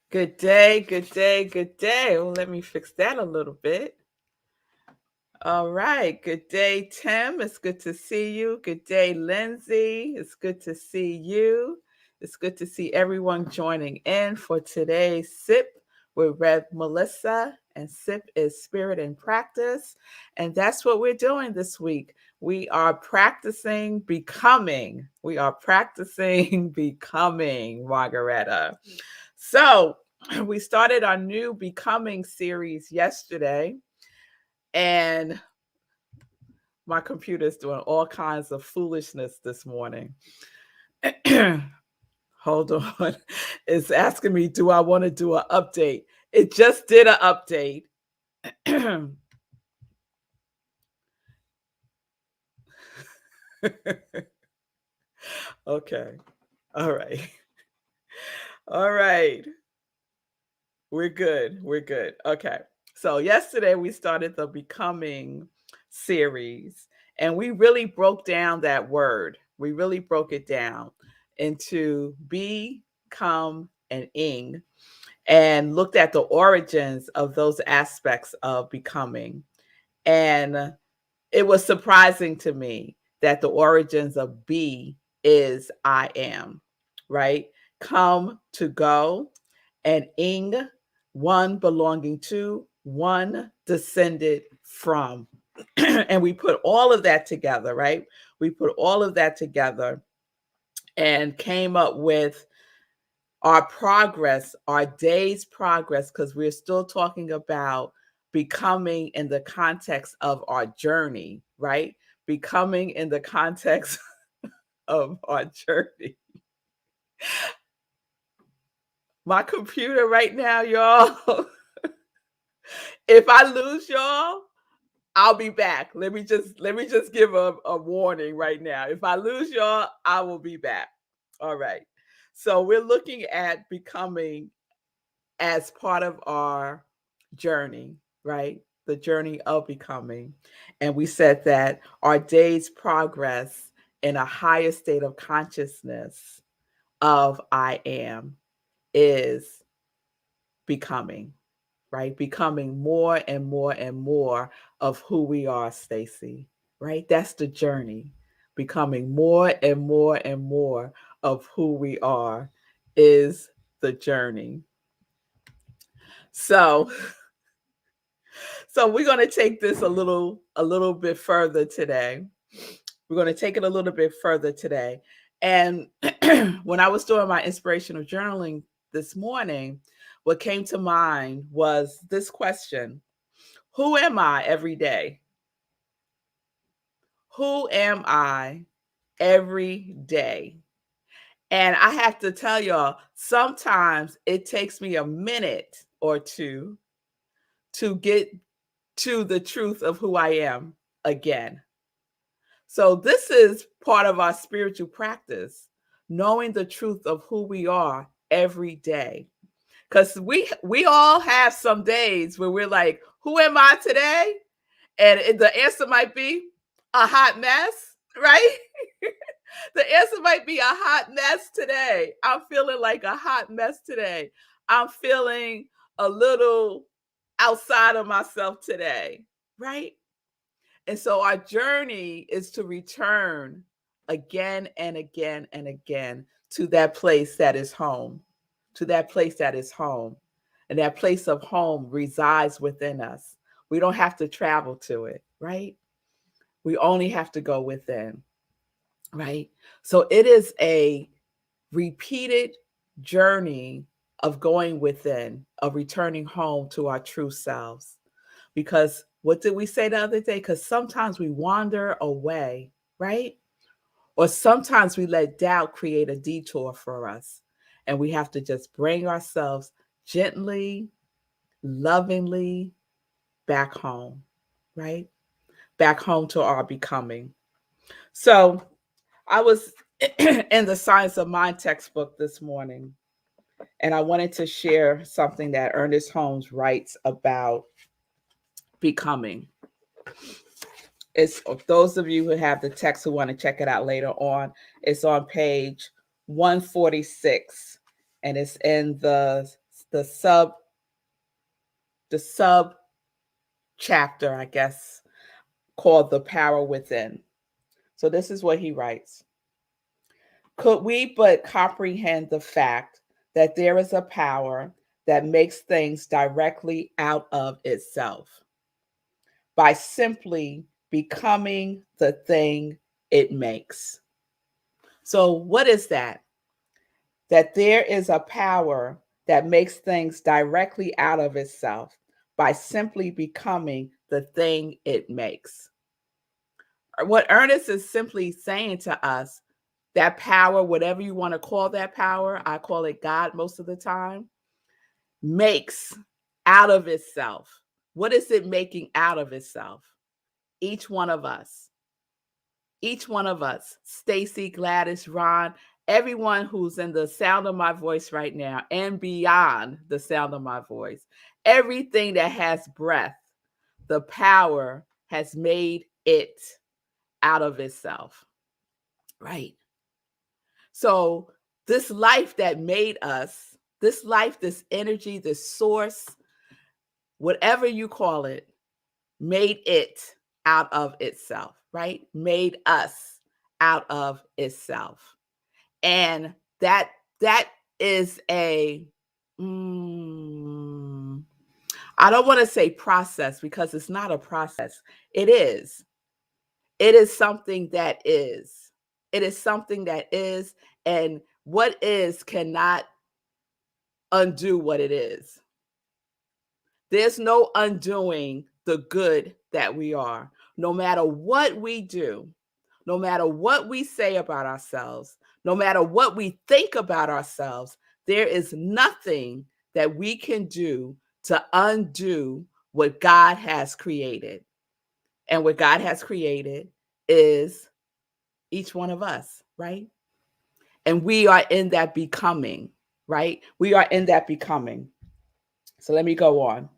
Good day, good day, good day. Well, let me fix that a little bit. All right. Good day, Tim. It's good to see you. Good day, Lindsay. It's good to see you. It's good to see everyone joining in for today's sip with Rev Melissa. And sip is spirit and practice. And that's what we're doing this week. We are practicing becoming. We are practicing becoming, Margaretta. So, we started our new Becoming series yesterday, and my computer is doing all kinds of foolishness this morning. Hold on. It's asking me, do I want to do an update? It just did an update. Okay. All right. All right. We're good. We're good. Okay. So, yesterday we started the Becoming series, and we really broke down that word. We really broke it down into be, come, and ing, and looked at the origins of those aspects of becoming. And it was surprising to me that the origins of be is I am, right? Come to go, and ing, one belonging to, one descended from. And we put all of that together, right? We put all of that together and came up with our progress, our day's progress, because we're still talking about becoming in the context of our journey, right? Becoming in the context of our journey. My computer right now, y'all. If I lose y'all, I'll be back. Let me just give a warning right now. If I lose y'all, I will be back. All right. So we're looking at becoming as part of our journey, right? The journey of becoming. And we said that our day's progress in a higher state of consciousness of I am is becoming, right? Becoming more and more and more of who we are, Stacy, right? That's the journey. Becoming more and more and more of who we are is the journey. So, so we're going to take this a little bit further today. We're going to take it a little bit further today. And when I was doing my inspirational journaling this morning, what came to mind was this question: who am I every day? Who am I every day? And I have to tell y'all, sometimes it takes me a minute or two to get to the truth of who I am again. So this is part of our spiritual practice, knowing the truth of who we are every day. Because we all have some days where we're like, who am I today? And the answer might be a hot mess, right? The answer might be a hot mess today. I'm feeling like a hot mess today. I'm feeling a little outside of myself today, right? And so our journey is to return again and again and again to that place that is home, to that place that is home. And that place of home resides within us. We don't have to travel to it, right? We only have to go within, right? So it is a repeated journey of going within, of returning home to our true selves. Because what did we say the other day? Because sometimes we wander away, right? Or sometimes we let doubt create a detour for us. And we have to just bring ourselves gently, lovingly back home, right? Back home to our becoming. So I was in the Science of Mind textbook this morning, and I wanted to share something that Ernest Holmes writes about becoming. It's those of you who have the text who want to check it out later on. It's on page 146, and it's in the the sub chapter, I guess, called The Power Within. So this is what he writes. Could we but comprehend the fact that there is a power that makes things directly out of itself by simply becoming the thing it makes. So, what is that? That there is a power that makes things directly out of itself by simply becoming the thing it makes. What Ernest is simply saying to us, that power, whatever you want to call that power, I call it God most of the time, makes out of itself. What is it making out of itself? Each one of us. Each one of us, Stacy, Gladys, Ron, everyone who's in the sound of my voice right now and beyond the sound of my voice, everything that has breath, the power has made it out of itself. Right. So this life that made us, this life, this energy, this source, whatever you call it, made it out of itself, right? Made us out of itself. And that is a I don't want to say process because it's not a process. It is. It is something that is. It is something that is, and what is cannot undo what it is. There's no undoing the good that we are. No matter what we do, no matter what we say about ourselves, no matter what we think about ourselves, there is nothing that we can do to undo what God has created. And what God has created is each one of us, right? And we are in that becoming, right? We are in that becoming. So let me go on.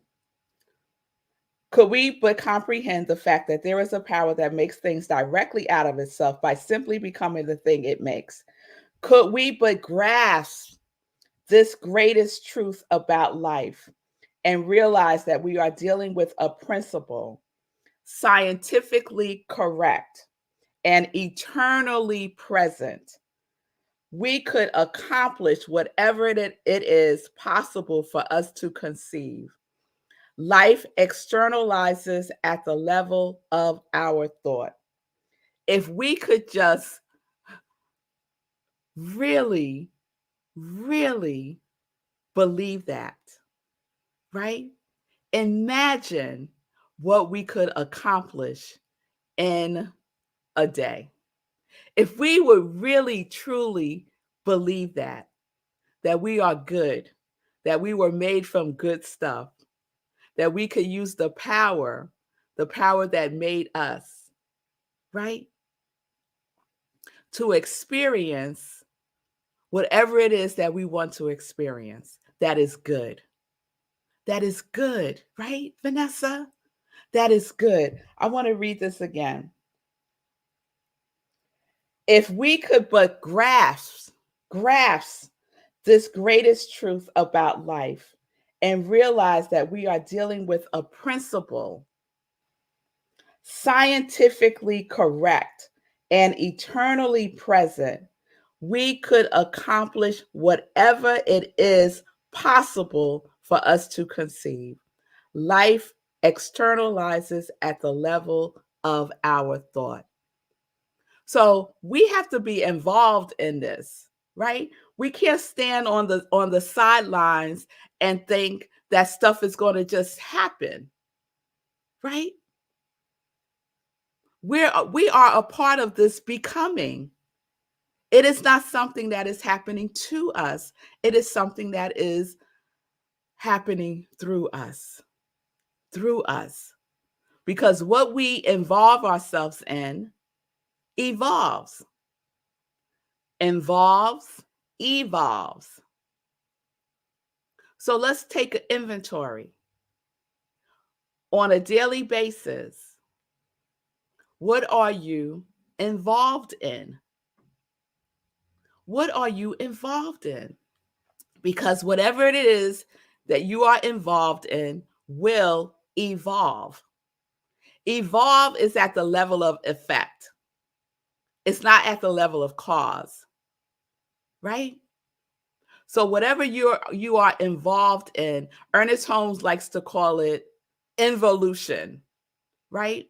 Could we but comprehend the fact that there is a power that makes things directly out of itself by simply becoming the thing it makes? Could we but grasp this greatest truth about life and realize that we are dealing with a principle, scientifically correct and eternally present, we could accomplish whatever it is possible for us to conceive. Life externalizes at the level of our thought. If we could just really, really believe that, right? Imagine what we could accomplish in a day. If we would really, truly believe that we are good, that we were made from good stuff, that we could use the power that made us, right? To experience whatever it is that we want to experience. That is good. That is good, right, Vanessa? That is good. I want to read this again. If we could but grasp this greatest truth about life and realize that we are dealing with a principle, scientifically correct and eternally present, we could accomplish whatever it is possible for us to conceive. Life externalizes at the level of our thought. So we have to be involved in this, right? We can't stand on the sidelines and think that stuff is going to just happen, right? We are a part of this becoming. It is not something that is happening to us. It is something that is happening through us. Through us. Because what we involve ourselves in evolves. Involves, evolves. So let's take an inventory. On a daily basis, what are you involved in? What are you involved in? because whatever it is that you are involved in will evolve. Evolve is at the level of effect. It's not at the level of cause, right? So whatever you are involved in, Ernest Holmes likes to call it involution, right?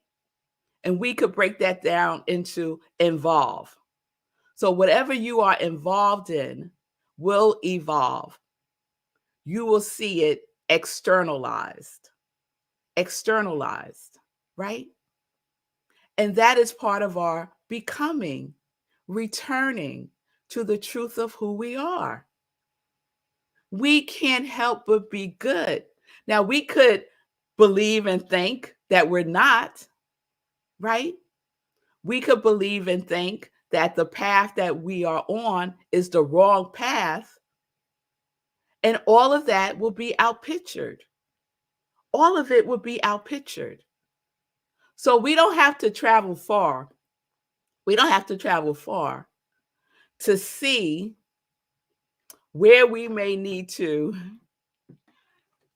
And we could break that down into involve. So whatever you are involved in will evolve. You will see it externalized, right? And that is part of our becoming, returning to the truth of who we are. We can't help but be good. Now, we could believe and think that we're not, right? We could believe and think that the path that we are on is the wrong path, and all of that will be outpictured. All of it will be outpictured. So we don't have to travel far. We don't have to travel far to see where we may need to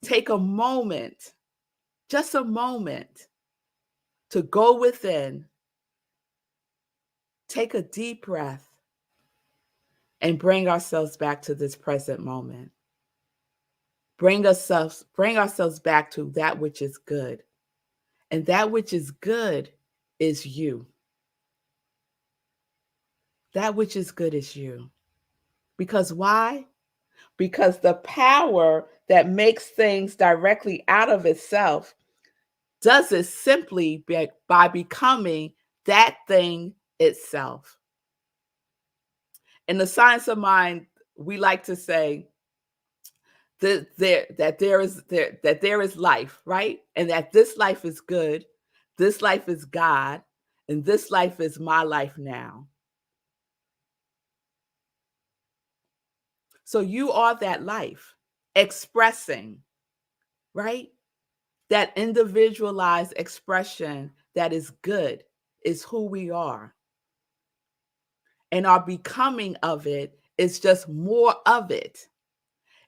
take a moment, just a moment, to go within, take a deep breath, and bring ourselves back to this present moment. Bring ourselves back to that which is good. And that which is good is you. That which is good is you. Because why? Because the power that makes things directly out of itself does it simply by becoming that thing itself. In the science of mind, we like to say that there is life, right? And that this life is good, this life is God, and this life is my life now. So you are that life expressing, right? That individualized expression that is good is who we are. And our becoming of it is just more of it.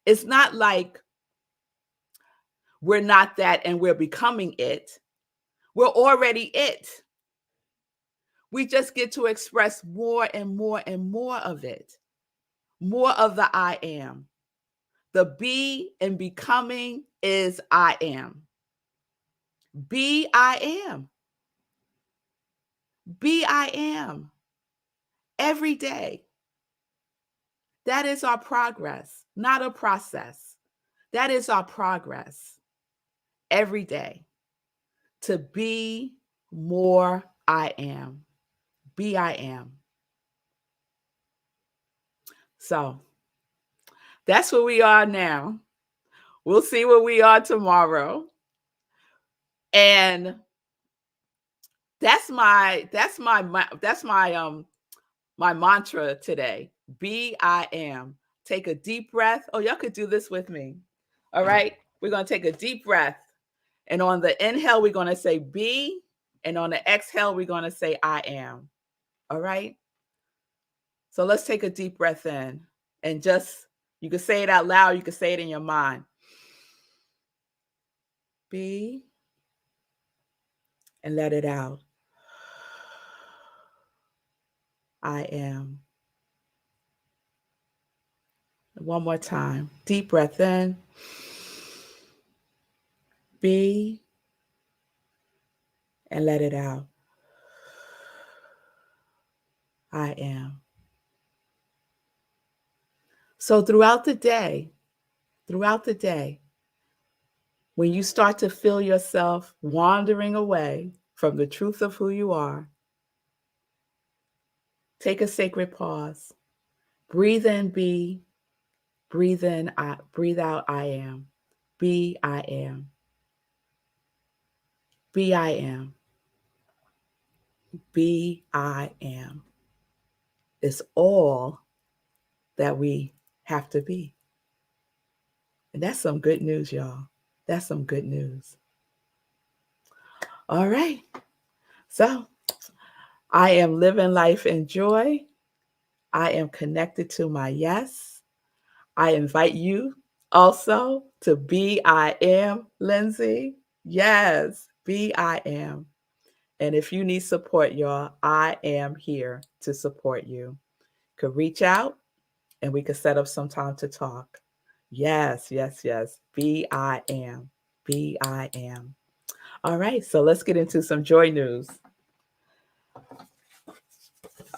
It's not like we're not that and we're becoming it. We're already it. We just get to express more and more and more of it. More of the I am. The be and becoming is I am. Be I am. Be I am. Every day. That is our progress, not a process. That is our progress every day. To be more I am. Be I am. So that's where we are now. We'll see where we are tomorrow. And that's my mantra today. Be I am. Take a deep breath. Oh, y'all could do this with me. All right. We're going to take a deep breath. And on the inhale, we're going to say be. And on the exhale, we're going to say I am. All right. So let's take a deep breath in. And just, you can say it out loud. You can say it in your mind. Be. And let it out. I am. One more time. Deep breath in. Be. And let it out. I am. So throughout the day, when you start to feel yourself wandering away from the truth of who you are, take a sacred pause. Breathe in, be. Breathe in, breathe out, I am. Be, I am. Be, I am. Be, I am. It's all that we have to be. And that's some good news, y'all. That's some good news. All right. So I am living life in joy. I am connected to my yes. I invite you also to Be I Am Lindsay. Yes, Be I Am. And if you need support, y'all, I am here to support you. Could reach out and we could set up some time to talk. Yes, yes, yes. Be I Am. Be I Am. All right, so let's get into some joy news.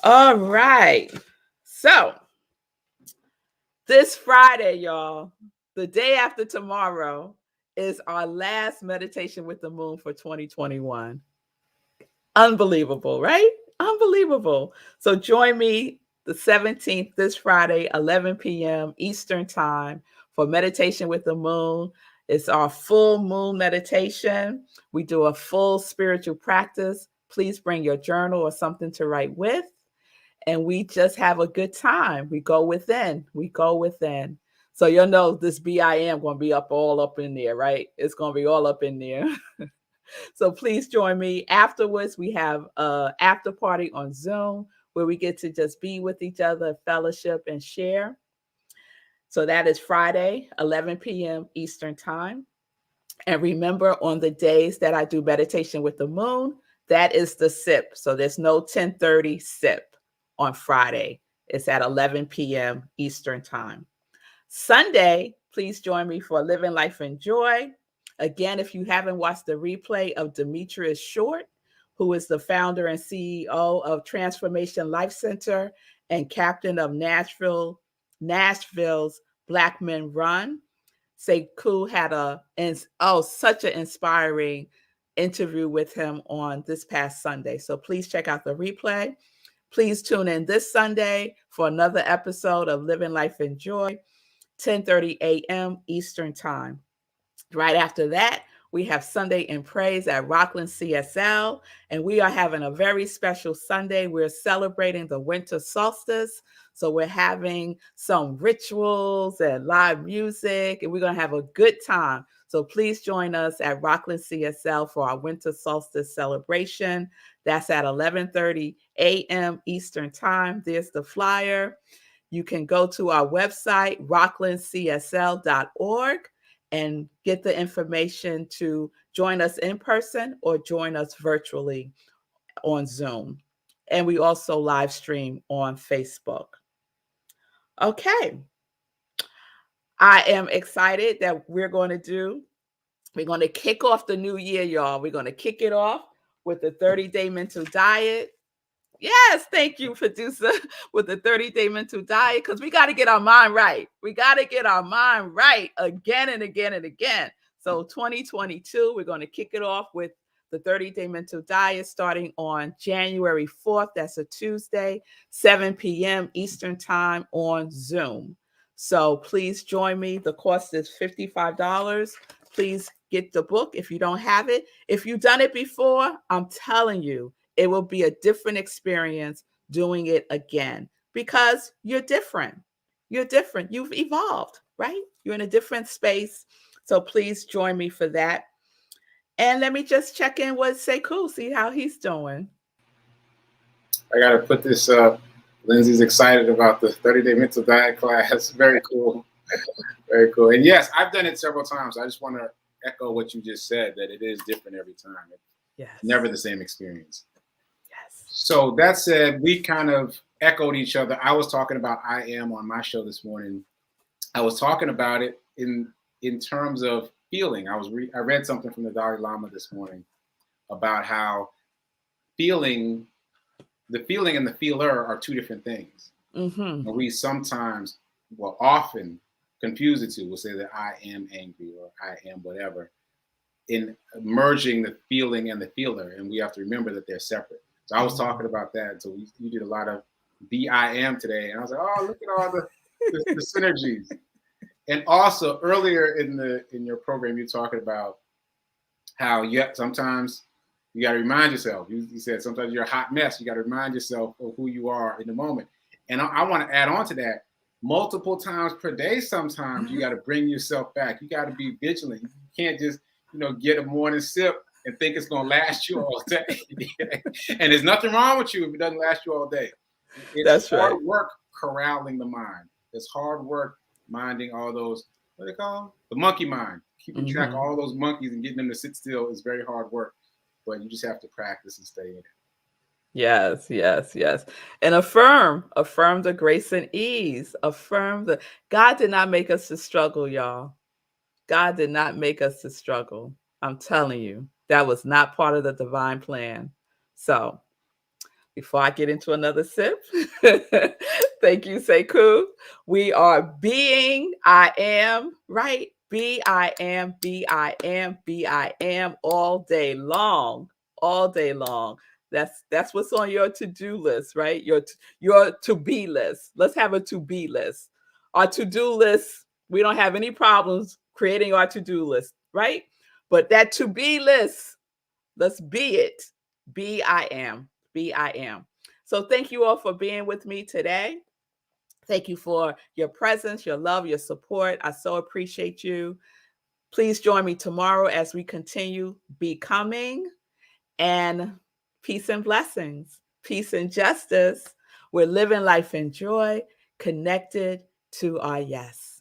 All right. So this Friday, y'all, the day after tomorrow, is our last meditation with the moon for 2021. Unbelievable, right? Unbelievable. So join me the 17th, this Friday, 11 p.m. Eastern Time for Meditation with the Moon. It's our full moon meditation. We do a full spiritual practice. Please bring your journal or something to write with. And we just have a good time. We go within. We go within. So you'll know this BIM going to be all up in there, right? It's going to be all up in there. So please join me. Afterwards, we have a after party on Zoom where we get to just be with each other, fellowship, and share. So that is Friday, 11 p.m. Eastern Time. And remember, on the days that I do meditation with the moon, that is the sip. So there's no 10:30 sip on Friday. It's at 11 p.m. Eastern Time. Sunday, please join me for Living Life in Joy. Again, if you haven't watched the replay of Demetrius Short, who is the founder and CEO of Transformation Life Center and captain of Nashville's Black Men Run, Sekou had such an inspiring interview with him on this past Sunday. So please check out the replay. Please tune in this Sunday for another episode of Living Life in Joy, 10:30 a.m. Eastern Time. Right after that, we have Sunday in Praise at Rockland CSL, and we are having a very special Sunday. We're celebrating the winter solstice, so we're having some rituals and live music, and we're going to have a good time. So please join us at Rockland CSL for our winter solstice celebration. That's at 11:30 a.m. Eastern Time. There's the flyer. You can go to our website, rocklandcsl.org, and get the information to join us in person or join us virtually on Zoom. And we also live stream on Facebook. Okay. I am excited that we're going to kick off the new year, y'all. We're going to kick it off with the 30-day mental diet. Yes, thank you, producer, with the 30-day mental diet, because we got to get our mind right. We got to get our mind right again and again and again. So 2022, we're going to kick it off with the 30-day mental diet starting on January 4th. That's a Tuesday, 7 p.m. Eastern Time on Zoom. So please join me. The cost is $55. Please get the book if you don't have it. If you've done it before, I'm telling you, it will be a different experience doing it again because you're different. You're different. You've evolved, right? You're in a different space. So please join me for that. And let me just check in with Sekou, see how he's doing. I got to put this up. Lindsay's excited about the 30-day mental diet class. Very cool. Very cool. And yes, I've done it several times. I just want to echo what you just said, that it is different every time. It's never the same experience. So that said, we kind of echoed each other. I was talking about I am on my show this morning. I was talking about it in terms of feeling. I read something from the Dalai Lama this morning about how the feeling and the feeler are two different things. Mm-hmm. And we sometimes, often confuse the two. We'll say that I am angry or I am whatever, in merging the feeling and the feeler. And we have to remember that they're separate. So I was talking about that. So you did a lot of BIM today. And I was like, oh, look at all the synergies. And also earlier in your program, you're talking about how sometimes you got to remind yourself. You said sometimes you're a hot mess. You got to remind yourself of who you are in the moment. And I want to add on to that. Multiple times per day, sometimes you got to bring yourself back. You got to be vigilant. You can't just, get a morning sip and think it's going to last you all day. And there's nothing wrong with you if it doesn't last you all day. It's hard work corralling the mind. It's hard work minding all those, what do they call them? The monkey mind. Keeping track of Mhm. all those monkeys and getting them to sit still is very hard work, but you just have to practice and stay in it. Yes, yes, yes. And affirm the grace and ease. Affirm the God did not make us to struggle, y'all. God did not make us to struggle. I'm telling you, that was not part of the divine plan. So, before I get into another sip, thank you, Sekou. We are being, I am, right? B I am all day long, all day long. That's what's on your to-do list, right? Your to-be list. Let's have a to-be list. Our to-do list, we don't have any problems creating our to-do list, right? But that to-be list, let's be it. Be I am. Be I am. So thank you all for being with me today. Thank you for your presence, your love, your support. I so appreciate you. Please join me tomorrow as we continue becoming, and peace and blessings, peace and justice. We're living life in joy, connected to our yes.